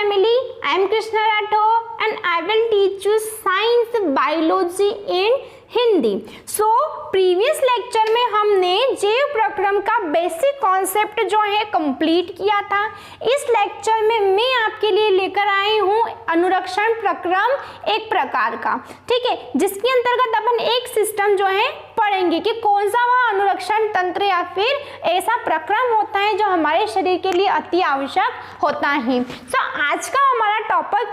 family. I am Krishna Rathore and I will teach you science, biology and Hindi. So previous lecture में हमने जैव प्रक्रम का basic concept जो है कंप्लीट किया था। इस लेक्चर में मैं आपके लिए लेकर आई हूँ अनुरक्षण प्रक्रम एक प्रकार का, ठीक है, जिसके अंतर्गत अपन एक सिस्टम जो है पढ़ेंगे कि कौन सा वह अनुरक्षण तंत्र या फिर ऐसा प्रक्रम होता है जो हमारे शरीर के लिए अति आवश्यक होता है। सो आज का हमारा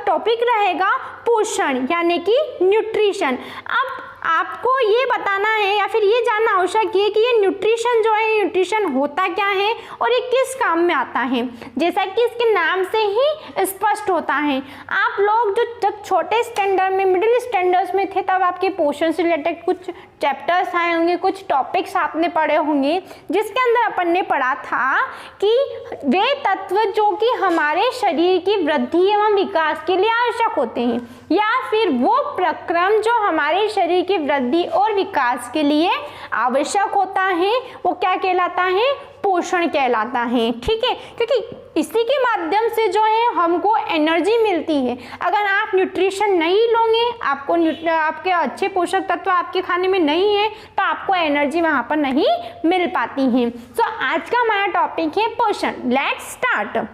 टॉपिक रहेगा पोषण यानी कि न्यूट्रिशन। अब आपको ये बताना है या फिर ये जानना आवश्यक है कि ये न्यूट्रिशन जो है, न्यूट्रिशन होता क्या है और ये किस काम में आता है। जैसा कि इसके नाम से ही स्पष्ट होता है, आप लोग जो जब छोटे स्टैंडर्ड में, मिडिल स्टैंडर्ड्स में थे, तब आपके पोषण से रिलेटेड कुछ चैप्टर्स आए होंगे, कुछ टॉपिक्स आपने पढ़े होंगे, जिसके अंदर अपन ने पढ़ा था कि वे तत्व जो कि हमारे शरीर की वृद्धि एवं विकास के लिए आवश्यक होते हैं या फिर वो प्रक्रम जो हमारे शरीर की वृद्धि और विकास के लिए आवश्यक होता है, वो क्या कहलाता है? पोषण कहलाता है, ठीक है, क्योंकि इसी के माध्यम से जो है हमको एनर्जी मिलती है। अगर आप न्यूट्रिशन नहीं लोगे, आपको आपके अच्छे पोषक तत्व आपके खाने में नहीं है, तो आपको एनर्जी वहाँ पर नहीं मिल पाती है। सो आज का हमारा टॉपिक है पोषण। Let's start.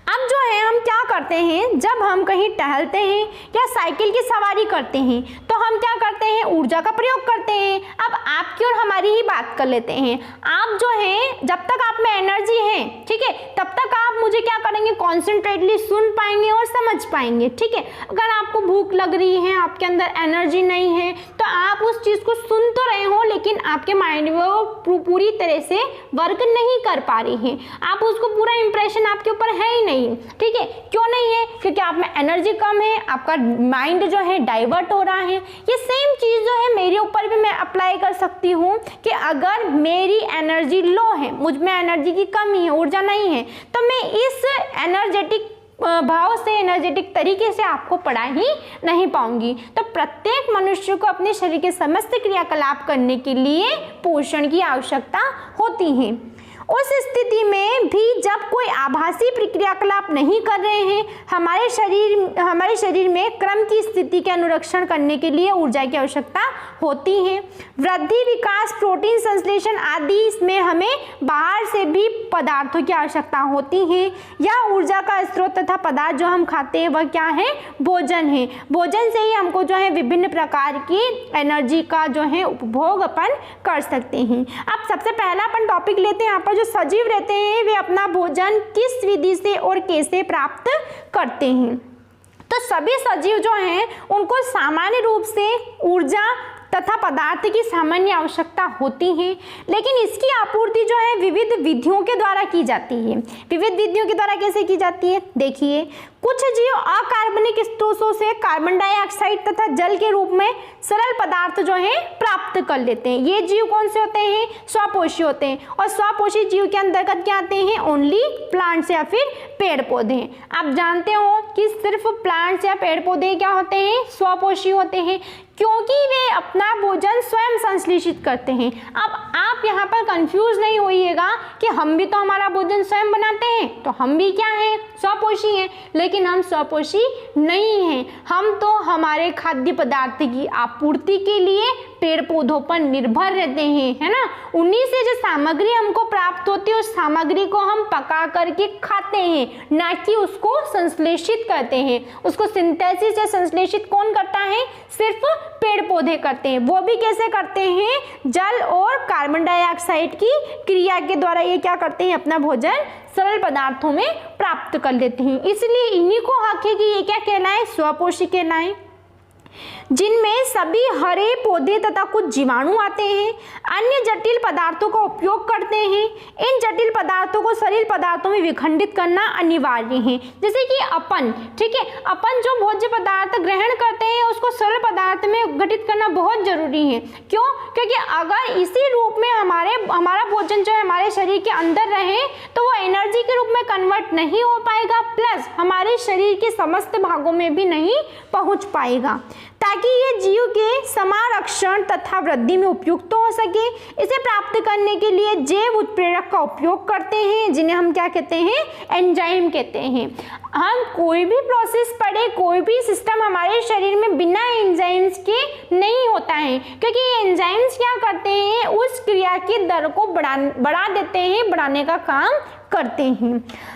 अब जो है हम क्या करते हैं, जब हम कहीं टहलते हैं या साइकिल की सवारी करते हैं तो हम क्या करते हैं? ऊर्जा का प्रयोग करते हैं। अब आपकी और हमारी ही बात कर लेते हैं। आप जो है, जब तक आप में एनर्जी है, ठीक है, तब तक आप मुझे क्या करेंगे? कॉन्सेंट्रेटली सुन पाएंगे और समझ पाएंगे, ठीक है। अगर आपको भूख लग रही है, आपके अंदर एनर्जी नहीं है, तो आप उस चीज़ को सुन तो रहे हो लेकिन आपके माइंड में वो पूरी तरह से वर्क नहीं कर पा रही है, आप उसको पूरा इंप्रेशन आपके ऊपर है ही नहीं, ठीक है। क्यों नहीं है? क्योंकि आप में एनर्जी कम है, आपका माइंड जो है डाइवर्ट हो रहा है। ये सेम चीज़ जो है मेरे ऊपर भी मैं अप्लाई कर सकती हूँ कि अगर मेरी एनर्जी लो है, मुझ में एनर्जी की कमी है, ऊर्जा नहीं है, तो मैं इस एनर्जेटिक भाव से, एनर्जेटिक तरीके से आपको पढ़ा ही नहीं पाऊंगी। तो प्रत्येक मनुष्य को अपने शरीर के समस्त क्रियाकलाप करने के लिए पोषण की आवश्यकता होती है। उस स्थिति में भी जब कोई आभासी क्रियाकलाप नहीं कर रहे हैं, हमारे शरीर में क्रम की स्थिति के अनुरक्षण करने के लिए ऊर्जा की आवश्यकता होती है। वृद्धि, विकास, प्रोटीन संश्लेषण आदि इसमें हमें बाहर से भी पदार्थों की आवश्यकता होती है। या ऊर्जा का स्रोत तथा पदार्थ जो हम खाते हैं वह क्या है? भोजन है। भोजन से ही हमको जो है विभिन्न प्रकार की एनर्जी का जो है उपभोग अपन कर सकते हैं। अब सबसे पहला अपन टॉपिक लेते हैं, यहाँ पर जो सजीव रहते हैं वे अपना भोजन किस विधि से और कैसे प्राप्त करते हैं। तो सभी सजीव जो हैं उनको सामान्य रूप से ऊर्जा तथा पदार्थ की सामान्य आवश्यकता होती है, लेकिन इसकी आपूर्ति जो है विविध विधियों के द्वारा की जाती है। विविध विधियों के द्वारा कैसे की जाती है? देखिए, कुछ जीव अकार्बनिक स्रोतों से कार्बन डाइऑक्साइड तथा जल के रूप में सरल पदार्थ जो है प्राप्त कर लेते हैं। ये जीव कौन से होते हैं? स्वपोषी होते हैं। और स्वपोषी जीव के अंतर्गत क्या आते हैं? ओनली प्लांट्स या फिर पेड़ पौधे। आप जानते हो कि सिर्फ प्लांट्स या पेड़ पौधे क्या होते हैं? स्वपोषी होते हैं, क्योंकि वे अपना भोजन स्वयं संश्लेषित करते हैं। अब आप यहाँ पर कंफ्यूज नहीं होइएगा कि हम भी तो हमारा भोजन स्वयं बनाते हैं, तो हम भी क्या हैं? स्वपोषी हैं। लेकिन हम स्वपोषी नहीं हैं, हम तो हमारे खाद्य पदार्थ की आपूर्ति के लिए पेड़ पौधों पर निर्भर रहते हैं, है ना। उन्हीं से जो सामग्री हमको प्राप्त होती है उस सामग्री को हम पका करके खाते हैं, ना कि उसको संश्लेषित करते हैं। उसको सिंथेसिस या संश्लेषित कौन करता है? सिर्फ पेड़ पौधे करते हैं। वो भी कैसे करते हैं? जल और कार्बन डाइऑक्साइड की क्रिया के द्वारा ये क्या करते हैं? अपना भोजन सरल पदार्थों में प्राप्त कर लेते हैं। इसलिए इन्हीं को हक है कि ये क्या कहलाए? स्वपोषी कहलाए। जिनमें सभी हरे पौधे तथा कुछ जीवाणु आते हैं, अन्य जटिल पदार्थों का उपयोग करते हैं। इन जटिल पदार्थों को सरल पदार्थों में विखंडित करना अनिवार्य है। जैसे कि अपन, ठीक है, अपन जो भोज्य पदार्थ ग्रहण करते हैं उसको सरल पदार्थ में घटित करना बहुत जरूरी है। क्यों? क्योंकि अगर इसी रूप में हमारा भोजन जो है हमारे शरीर के अंदर रहे तो वो एनर्जी के रूप में कन्वर्ट नहीं हो पाएगा, प्लस हमारे शरीर के समस्त भागों में भी नहीं पहुंच पाएगा। ताकि ये जीव के समारक्षण तथा वृद्धि में उपयुक्त हो सके। इसे प्राप्त करने के लिए जैव उत्प्रेरक का उपयोग करते हैं, जिन्हें हम क्या कहते हैं, एंजाइम कहते हैं। हम कोई भी प्रोसेस पढ़े, कोई भी सिस्टम हमारे शरीर में बिना एंजाइम्स के नहीं होता है, क्योंकि ये एंजाइम्स क्या करते हैं, उस क्रिया की दर को बढ़ा देते हैं, बढ़ाने का काम करते हैं।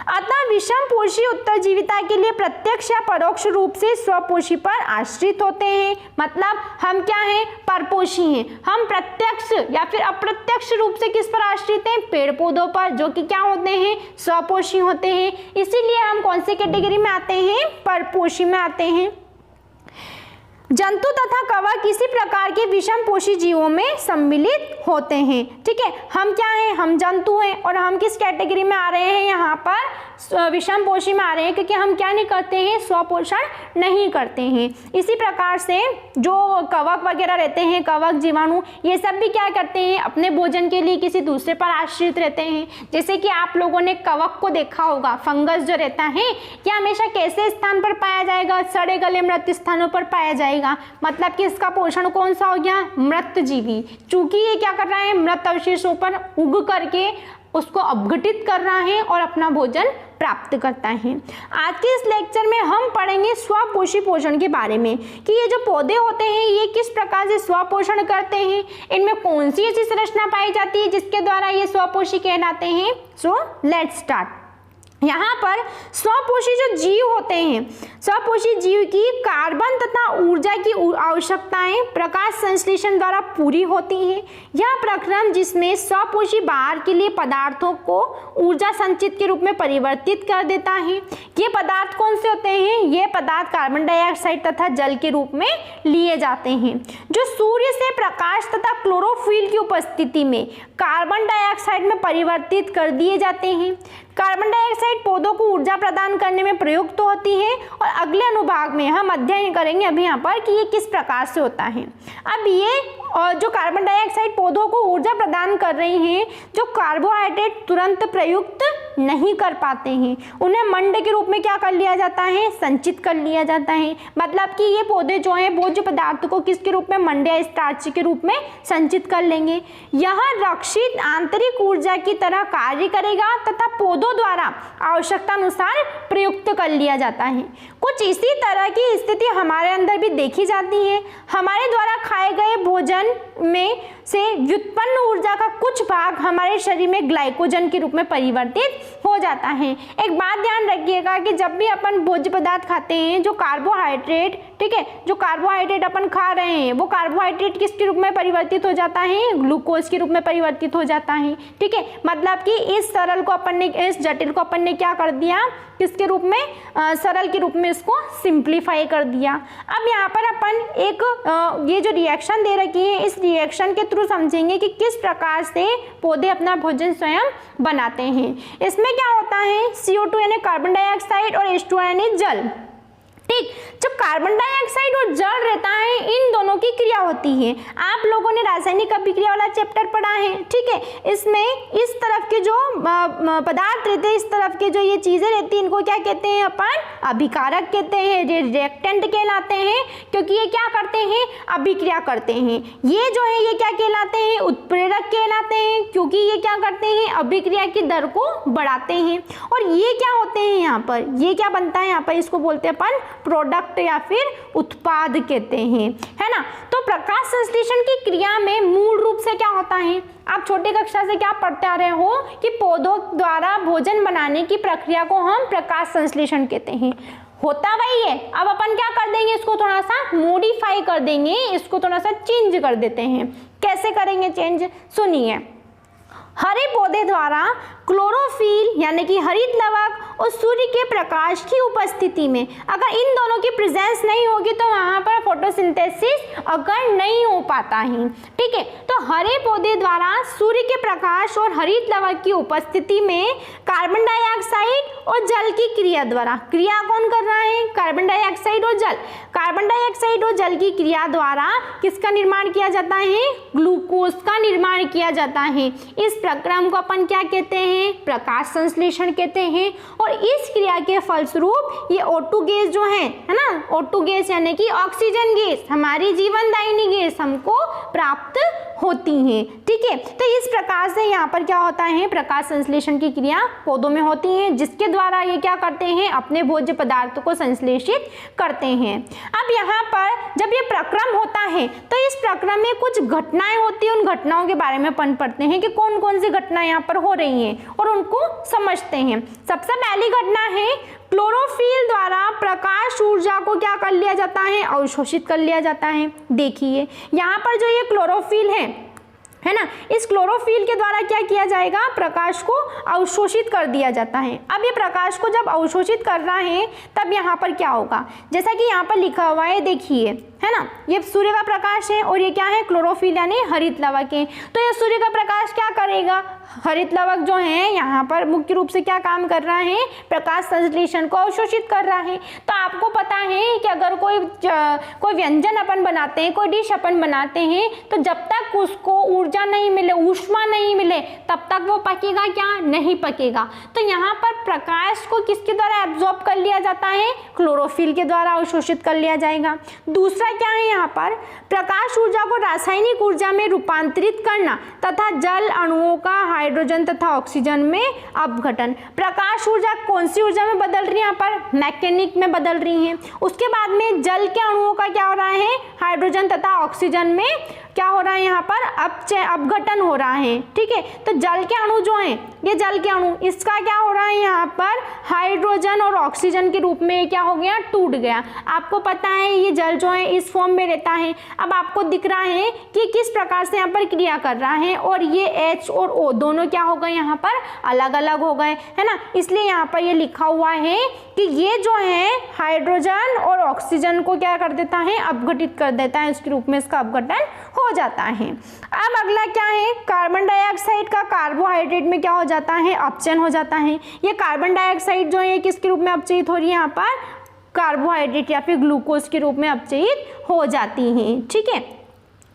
अतः विषम पोषी उत्तरजीविता के लिए प्रत्यक्ष या परोक्ष रूप से स्वपोषी पर आश्रित होते हैं। मतलब हम क्या हैं, परपोषी हैं। हम प्रत्यक्ष या फिर अप्रत्यक्ष रूप से किस पर आश्रित हैं, पेड़ पौधों पर, जो कि क्या होते हैं, स्वपोषी होते हैं। इसीलिए हम कौन से कैटेगरी में आते हैं, परपोषी में आते हैं। जंतु तथा कवक किसी प्रकार के विषम पोषी जीवों में सम्मिलित होते हैं। ठीक है, हम क्या हैं, हम जंतु हैं, और हम किस कैटेगरी में आ रहे हैं, यहाँ पर विषम पोषी में आ रहे हैं, क्योंकि हम क्या नहीं करते हैं, स्वपोषण नहीं करते हैं। इसी प्रकार से जो कवक वगैरह रहते हैं, कवक जीवाणु, ये सब भी क्या करते हैं, अपने भोजन के लिए किसी दूसरे पर आश्रित रहते हैं। जैसे कि आप लोगों ने कवक को देखा होगा, फंगस जो रहता है, क्या हमेशा कैसे स्थान पर पाया जाएगा, सड़े गले मृत स्थानों पर पाया जाएगा। मतलब कि इसका पोषण कौन सा हो गया, मृत जीवी। चूंकि ये क्या कर रहा है, मृत अवशेषों पर उग करके उसको अपघटित कर रहा है और अपना भोजन प्राप्त करता है। आज के इस लेक्चर में हम पढ़ेंगे स्वपोषी पोषण के बारे में, कि ये जो पौधे होते हैं ये किस प्रकार से स्वपोषण करते हैं, इनमें कौन सी ऐसी संरचना पाई जाती है जिसके द्वारा ये स्वपोषी कहलाते हैं। So let's start. यहाँ पर स्वपोषी जो जीव होते हैं, स्वपोषी जीव की कार्बन तथा ऊर्जा की आवश्यकताएं प्रकाश संश्लेषण द्वारा पूरी होती हैं। यह प्रक्रम जिसमें स्वपोषी बाहर के लिए पदार्थों को ऊर्जा संचित के रूप में परिवर्तित कर देता है। ये पदार्थ कौन से होते हैं, ये पदार्थ कार्बन डाइऑक्साइड तथा जल के रूप में लिए जाते हैं, जो सूर्य से प्रकाश तथा क्लोरोफिल की उपस्थिति में कार्बन डाइऑक्साइड में परिवर्तित कर दिए जाते हैं। कार्बन डाइऑक्साइड पौधों को ऊर्जा प्रदान करने में प्रयुक्त होती है, और अगले अनुभाग में हम अध्ययन करेंगे अभी यहाँ पर कि ये किस प्रकार से होता है। अब ये जो कार्बन डाइऑक्साइड पौधों को ऊर्जा प्रदान कर रही हैं, जो कार्बोहाइड्रेट तुरंत प्रयुक्त नहीं कर पाते हैं, उन्हें मंड के रूप में क्या कर लिया जाता है, संचित कर लिया जाता है। मतलब कि ये पौधे जो हैं भोज्य पदार्थ को किसके रूप में, मंड या स्टार्च के रूप में संचित कर लेंगे। यह रक्षित आंतरिक ऊर्जा की तरह कार्य करेगा तथा पौधों द्वारा आवश्यकता अनुसार प्रयुक्त कर लिया जाता है। कुछ इसी तरह की स्थिति हमारे अंदर भी देखी जाती है। हमारे द्वारा खाए गए भोजन में से व्युत्पन्न ऊर्जा का कुछ भाग हमारे शरीर में ग्लाइकोजन के रूप में परिवर्तित हो जाता है। एक बात ध्यान रखिएगा कि जब भी अपन भोज्य पदार्थ खाते हैं, जो कार्बोहाइड्रेट, ठीक है, जो कार्बोहाइड्रेट अपन खा रहे हैं, वो कार्बोहाइड्रेट किसके रूप में परिवर्तित हो जाता है, ग्लूकोज के रूप में परिवर्तित हो जाता है। ठीक है, मतलब कि इस सरल को अपन ने, इस जटिल को अपन ने क्या कर दिया, किसके रूप में, सरल के रूप में इसको सिंप्लीफाई कर दिया। अब यहाँ पर अपन एक ये जो रिएक्शन दे रखी है, इस रिएक्शन के थ्रू समझेंगे कि किस प्रकार से पौधे अपना भोजन स्वयं बनाते हैं। इसमें क्या होता है, CO2 यानी कार्बन डाइऑक्साइड और H2 यानी जल। ठीक, जब कार्बन डाइऑक्साइड और जल रहता है, इन दोनों की क्रिया होती है। आप लोगों ने रासायनिक अभिक्रिया वाला चैप्टर पढ़ा है। ठीक है, इसमें इस तरफ के जो पदार्थ रहते हैं, इस तरफ के जो ये चीजें रहती हैं, इनको क्या कहते हैं, अपन अभिकारक कहते हैं, रिएक्टेंट कहलाते हैं, क्योंकि ये क्या करते हैं, अभिक्रिया करते हैं। ये जो है ये क्या कहलाते हैं, उत्प्रेरक कहलाते हैं, क्योंकि ये क्या करते हैं, अभिक्रिया की दर को बढ़ाते हैं। और ये क्या होते हैं, यहाँ पर ये क्या बनता है, यहाँ पर इसको बोलते हैं अपन प्रोडक्ट या फिर उत्पाद कहते हैं, है ना। तो प्रकाश संश्लेषण की क्रिया में मूल रूप से क्या होता है, आप छोटी कक्षा से क्या पढ़ते आ रहे हो कि पौधों द्वारा भोजन बनाने की प्रक्रिया को हम प्रकाश संश्लेषण कहते हैं। होता वही है। अब अपन क्या कर देंगे, इसको थोड़ा सा मॉडिफाई कर देंगे, इसको थोड़ा सा चेंज कर देते हैं। कैसे करेंगे चेंज, सुनिए। हरे पौधे द्वारा क्लोरोफिल यानी कि हरित लवक और सूर्य के प्रकाश की उपस्थिति में अगर इन दोनों की प्रेजेंस नहीं होगी तो वहाँ पर फोटोसिंथेसिस अगर नहीं हो पाता है। ठीक है, तो हरे पौधे द्वारा सूर्य के प्रकाश और हरित लवक की उपस्थिति में कार्बन डाइऑक्साइड और जल की क्रिया द्वारा, क्रिया कौन कर रहा है, कार्बन डाइऑक्साइड और जल, कार्बन डाइऑक्साइड और जल की क्रिया द्वारा किसका निर्माण किया जाता है, ग्लूकोज का निर्माण किया जाता है। इस प्रक्रम को अपन क्या कहते हैं, हैं? प्रकाश संश्लेषण कहते हैं। और इस क्रिया के फलस्वरूप ये O2 गैस जो है ना, O2 गैस यानी कि ऑक्सीजन गैस, हमारी जीवनदायिनी गैस हमको प्राप्त होती हैं। ठीक है, तो इस प्रकार से यहाँ पर क्या होता है, प्रकाश संश्लेषण की क्रिया पौधों में होती है, जिसके द्वारा ये क्या करते हैं, अपने भोज्य पदार्थों को संश्लेषित करते हैं। अब यहाँ पर जब ये प्रक्रम होता है तो इस प्रक्रम में कुछ घटनाएं होती हैं, उन घटनाओं के बारे में पढ़ते हैं कि कौन कौन सी घटनाएं यहाँ पर हो रही हैं और उनको समझते हैं। सबसे पहली घटना है क्लोरोफिल द्वारा प्रकाश ऊर्जा को क्या कर लिया जाता है, अवशोषित कर लिया जाता है। देखिए यहाँ पर जो ये क्लोरोफिल है ना, इस क्लोरोफिल के द्वारा क्या किया जाएगा, प्रकाश को अवशोषित कर दिया जाता है। अब ये प्रकाश को जब अवशोषित कर रहा है तब यहाँ पर क्या होगा, जैसा कि यहाँ पर लिखा हुआ है, देखिए है ना, ये सूर्य का प्रकाश है और ये क्या है, क्लोरोफिल यानी हरित लवक है। तो ये सूर्य का प्रकाश क्या करेगा, हरित लवक जो है यहाँ पर मुख्य रूप से क्या काम कर रहा है, प्रकाश संश्लेषण को अवशोषित कर रहा है। तो आपको पता है कि अगर कोई व्यंजन अपन बनाते हैं, कोई डिश अपन बनाते हैं, तो जब तक उसको ऊर्जा नहीं मिले, ऊष्मा नहीं मिले, तब तक वो पकेगा क्या, नहीं पकेगा। तो यहाँ पर प्रकाश को किसके द्वारा एब्जॉर्ब कर लिया जाता है, क्लोरोफिल के द्वारा अवशोषित कर लिया जाएगा। दूसरा क्या है, यहाँ पर प्रकाश ऊर्जा को रासायनिक ऊर्जा में रूपांतरित करना तथा जल अणुओं का हाइड्रोजन तथा ऑक्सीजन में अपघटन। प्रकाश ऊर्जा कौन सी ऊर्जा में बदल रही है, यहाँ पर मैकेनिक में बदल रही है। उसके बाद में जल के अणुओं का क्या हो रहा है, हाइड्रोजन तथा ऑक्सीजन में क्या हो रहा है, यहाँ पर अपघटन हो रहा है। ठीक है, तो जल के अणु जो हैं, ये जल के अणु, इसका क्या हो रहा है, यहाँ पर हाइड्रोजन और ऑक्सीजन के रूप में क्या हो गया, टूट गया। आपको पता है ये जल जो है इस फॉर्म में रहता है। अब आपको दिख रहा है कि किस प्रकार से यहाँ पर क्रिया कर रहा है, और ये H और O दोनों क्या हो गए, यहाँ पर अलग अलग हो गए, है ना। इसलिए यहाँ पर ये लिखा हुआ है कि ये जो है हाइड्रोजन और ऑक्सीजन को क्या कर देता है, अपघटित कर देता है, उसके रूप में इसका अपघटन हो जाता है। अब अगला क्या है, कार्बन डाइऑक्साइड का कार्बोहाइड्रेट में क्या हो जाता है, अपचयन हो जाता है। ये कार्बन डाइऑक्साइड जो है किसके रूप में अपचयित हो रही है, यहाँ पर कार्बोहाइड्रेट या फिर ग्लूकोज के रूप में अपचयित हो जाती हैं। ठीक है,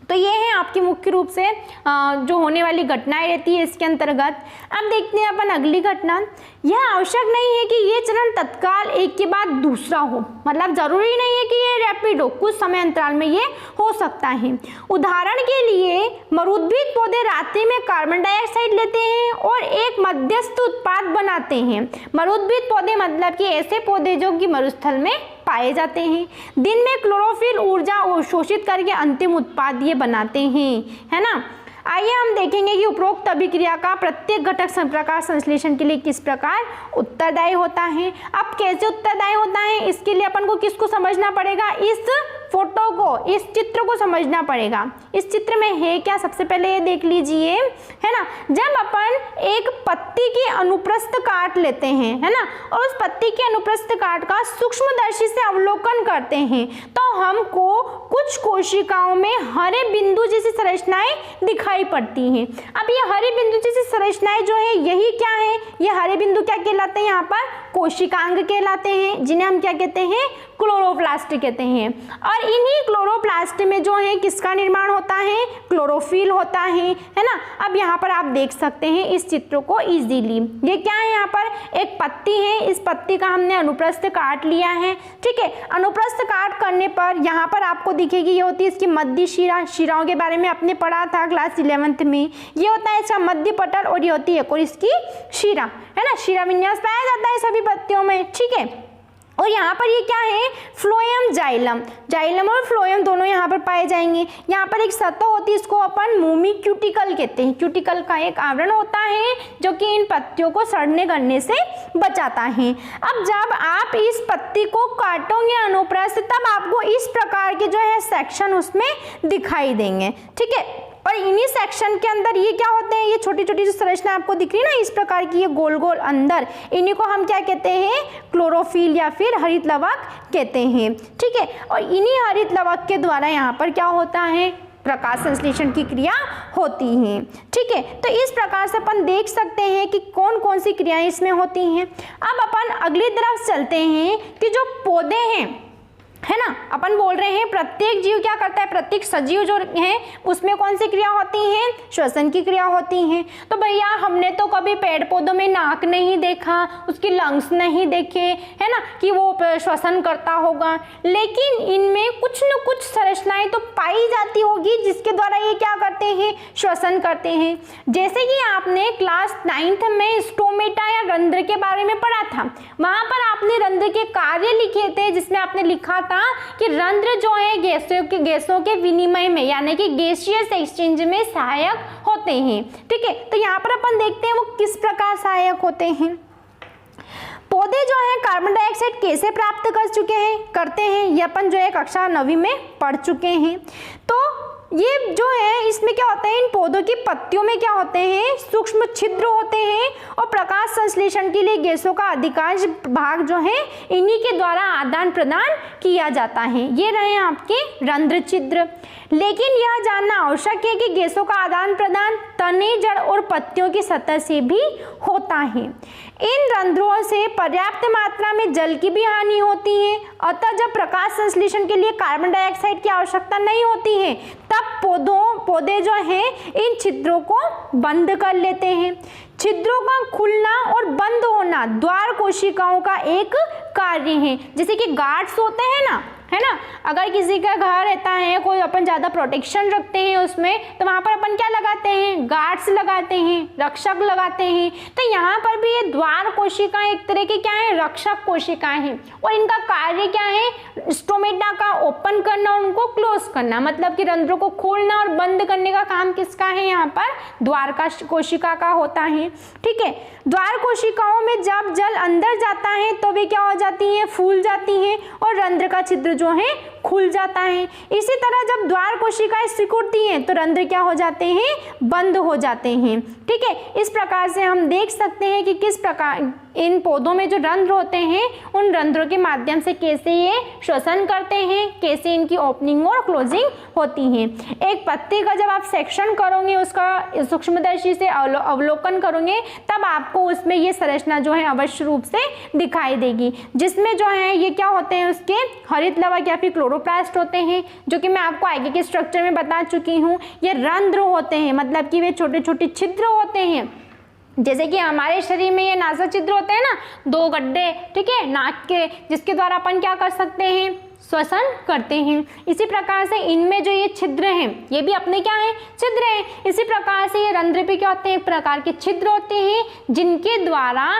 तो ये है आपकी मुख्य रूप से जो होने वाली घटनाएं रहती है इसके अंतर्गत। अब देखते हैं अपन अगली घटना। यह आवश्यक नहीं है कि ये चरण तत्काल एक के बाद दूसरा हो, मतलब जरूरी नहीं है कि ये रैपिड हो, कुछ समय अंतराल में ये हो सकता है। उदाहरण के लिए मरुद्भिद पौधे रात्रि में कार्बन डाइऑक्साइड लेते हैं और एक मध्यस्थ उत्पाद बनाते हैं। मरुद्भिद पौधे मतलब कि ऐसे पौधे जो कि मरुस्थल में पाए जाते हैं। दिन में क्लोरोफिल ऊर्जा अवशोषित करके अंतिम उत्पाद ये बनाते हैं, है ना। आइए हम देखेंगे कि उपरोक्त अभिक्रिया का प्रत्येक घटक प्रकाश संश्लेषण के लिए किस प्रकार उत्तरदायी होता है। अब कैसे उत्तरदायी होता है, इसके लिए अपन को किसको समझना पड़ेगा, इस फोटो को, इस चित्र को समझना पड़ेगा। इस चित्र में है क्या, सबसे पहले ये देख लीजिए, है ना। जब अपन एक पत्ती की अनुप्रस्थ काट लेते हैं, है ना, और उस पत्ती के अनुप्रस्थ काट का सूक्ष्मदर्शी से अवलोकन करते हैं, तो हमको कुछ कोशिकाओं में हरे बिंदु जैसी संरचनाएं दिखाई पड़ती हैं। अब ये हरे बिंदु जैसी संरचनाएं जो है, यही क्या है, ये हरे बिंदु क्या कहलाते हैं, यहाँ पर कोशिकांग कहलाते हैं, जिन्हें हम क्या कहते हैं, क्लोरोप्लास्ट कहते हैं। और इन्हीं क्लोरोप्लास्ट में जो है किसका निर्माण होता है, क्लोरोफिल होता है ना। अब यहाँ पर आप देख सकते हैं इस चित्र को इजीली। ये क्या है, यहाँ पर एक पत्ती है, इस पत्ती का हमने अनुप्रस्थ काट लिया है। ठीक है, अनुप्रस्थ काट करने पर यहाँ पर आपको दिखेगी, ये होती है इसकी मध्य शिरा। शिराओं के बारे में आपने पढ़ा था क्लास 11th में। ये होता है इसका मध्य पटल और ये होती है और इसकी शिरा, है ना। शिरा विन्यास पाया जाता है सभी पत्तियों में। ठीक है, और यहाँ पर ये क्या है, फ्लोएम जाइलम। जाइलम और फ्लोएम दोनों यहाँ पर पाए जाएंगे। यहाँ पर एक सतह होती है, इसको अपन मोमी क्यूटिकल कहते हैं। क्यूटिकल का एक आवरण होता है जो कि इन पत्तियों को सड़ने गलने से बचाता है। अब जब आप इस पत्ती को काटोगे अनुप्रस्थ, तब आपको इस प्रकार के जो है सेक्शन उसमें दिखाई देंगे। ठीक है, और इन्हीं सेक्शन के अंदर ये क्या होते हैं, ये छोटी छोटी जो संरचना आपको दिख रही है ना, इस प्रकार की ये गोल गोल अंदर, इन्हीं को हम क्या कहते हैं, क्लोरोफिल या फिर हरित लवक कहते हैं। ठीक है, और इन्हीं हरित लवक के द्वारा यहाँ पर क्या होता है, प्रकाश संश्लेषण की क्रिया होती है। ठीक है, तो इस प्रकार से अपन देख सकते हैं कि कौन कौन सी क्रियाएं इसमें होती हैं। अब अपन अगली तरफ चलते हैं कि जो पौधे हैं, है ना। अपन बोल रहे हैं प्रत्येक जीव क्या करता है, प्रत्येक सजीव जो है उसमें कौन सी क्रिया होती है, श्वसन की क्रिया होती है। तो भैया हमने तो कभी पेड़ पौधों में नाक नहीं देखा, उसकी लंग्स नहीं देखे, है ना, कि वो श्वसन करता होगा, लेकिन इनमें कुछ न कुछ संरचनाएं तो पाई जाती होगी जिसके द्वारा ये क्या करते हैं, श्वसन करते हैं। जैसे कि आपने क्लास 9th में स्टोमेटा या रंध्र के बारे में पढ़ा था, वहां पर आपने रंध्र के कार्य लिखे थे, जिसमें आपने लिखा था कि रंध्र जो है गैसों के विनिमय में यानी कि गैसियस एक्सचेंज में सहायक होते हैं। ठीक है, तो यहाँ पर अपन देखते हैं वो किस प्रकार सहायक होते हैं। पौधे जो है कार्बन डाइऑक्साइड कैसे प्राप्त करते हैं, ये अपन जो है कक्षा 9वीं में पढ़ चुके हैं। तो ये जो है इसमें क्या होता है, इन पौधों की पत्तियों में क्या होते हैं, सूक्ष्म छिद्र होते हैं और प्रकाश संश्लेषण के लिए गैसों का अधिकांश भाग जो है इन्हीं के द्वारा आदान प्रदान किया जाता है। ये रहे आपके रंध्र छिद्र। लेकिन यह जानना आवश्यक है कि गैसों का आदान प्रदान तने, जड़ और पत्तियों की सतह से भी होता है। इन रंध्रों से पर्याप्त मात्रा में जल की भी हानि होती है, अतः जब प्रकाश संश्लेषण के लिए कार्बन डाइऑक्साइड की आवश्यकता नहीं होती है तब पौधे जो हैं इन छिद्रों को बंद कर लेते हैं। छिद्रों का खुलना और बंद होना द्वार कोशिकाओं का एक कार्य है। जैसे कि गार्ड्स होते हैं ना, है ना, अगर किसी का घर रहता है, कोई अपन ज़्यादा प्रोटेक्शन रखते हैं उसमें, तो वहाँ पर अपन क्या लगाते हैं, गार्ड्स लगाते हैं, रक्षक लगाते हैं। तो यहाँ पर भी ये द्वार कोशिकाएं एक तरह की क्या है, रक्षक कोशिकाएं हैं, और इनका कार्य क्या है, स्टोमेटा का ओपन करना, उनको क्लोज करना, मतलब कि रंध्रों को खोलना और बंद करने का काम किसका है, यहाँ पर द्वार कोशिका का होता है। ठीक है, द्वार कोशिकाओं में जब जल अंदर जाता है तो वे क्या हो जाती हैं, फूल जाती हैं और रंध्र का छिद्र जो है खुल जाता है। इसी तरह जब द्वार कोशिकाएं सिकुड़ती हैं तो रंध्र क्या हो जाते हैं, बंद हो जाते हैं। ठीक है, इस प्रकार से हम देख सकते हैं कि किस प्रकार इन पौधों में जो रंध्र होते हैं उन रंध्रों के माध्यम से कैसे ये श्वसन करते हैं, कैसे इनकी ओपनिंग और क्लोजिंग होती है। एक पत्ते का जब आप सेक्शन करोगे, उसका सूक्ष्मदर्शी से अवलोकन करोगे, तब आपको उसमें ये संरचना जो है अवश्य रूप से दिखाई देगी, जिसमें जो है ये क्या होते हैं, उसके हरित लवक या फिर क्लोरोप्लास्ट होते हैं, जो कि मैं आपको आगे के स्ट्रक्चर में बता चुकी हूँ। ये रंध्र होते हैं, मतलब कि वे छोटे छोटे छिद्र होते हैं, जैसे कि हमारे शरीर में ये नासा छिद्र होते हैं ना, 2 गड्ढे, ठीक है, नाक के, जिसके द्वारा अपन क्या कर सकते हैं, श्वसन करते हैं। इसी प्रकार से इनमें जो ये छिद्र हैं, ये भी अपने क्या है, छिद्र हैं। इसी प्रकार से ये रंध्र भी क्या होते हैं, एक प्रकार के छिद्र होते हैं, जिनके द्वारा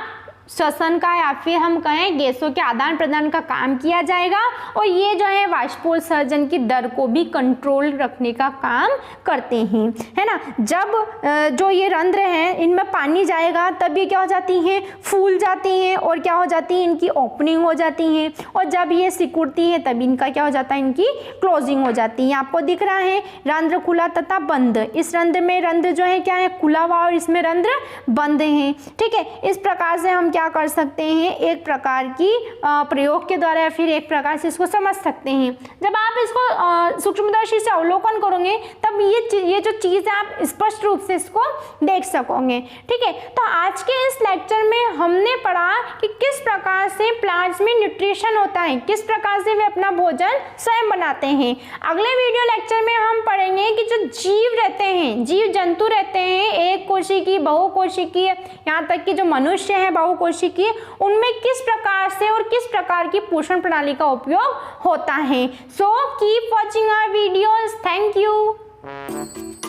श्वसन का या फिर हम कहें गैसों के आदान प्रदान का काम किया जाएगा, और ये जो है वाष्पोत्सर्जन की दर को भी कंट्रोल रखने का काम करते हैं, है ना। जब जो ये रंध्र हैं इनमें पानी जाएगा तब ये क्या हो जाती हैं, फूल जाती हैं, और क्या हो जाती है, इनकी ओपनिंग हो जाती है, और जब ये सिकुड़ती है तब इनका क्या हो जाता है, इनकी क्लोजिंग हो जाती है। आपको दिख रहा है रंध्र खुला तथा बंद, इस रंध्र में रंध्र जो है क्या है, खुला हुआ, और इसमें रंध्र बंद है। ठीक है, इस प्रकार से हम क्या कर सकते हैं, एक प्रकार की प्रयोग के द्वारा या फिर एक प्रकार से इसको समझ सकते हैं। जब आप इसको सूक्ष्मदर्शी से अवलोकन करोगे तब ये जो चीज़ है आप स्पष्ट रूप से इसको देख सकोगे। ठीक है, तो आज के इस लेक्चर में हमने पढ़ा कि किस प्रकार से प्लांट्स में न्यूट्रिशन होता है, किस प्रकार से वे अपना भोजन स्वयं बनाते हैं। अगले वीडियो लेक्चर में हम पढ़ेंगे कि जो जीव रहते हैं, जीव जंतु रहते हैं, एक कोशिकीय, बहुकोशिकीय, यहाँ तक कि जो मनुष्य है बहुकोशिकीय, उनमें किस प्रकार से और किस प्रकार की पोषण प्रणाली का उपयोग होता है। So keep watching our videos. Thank you.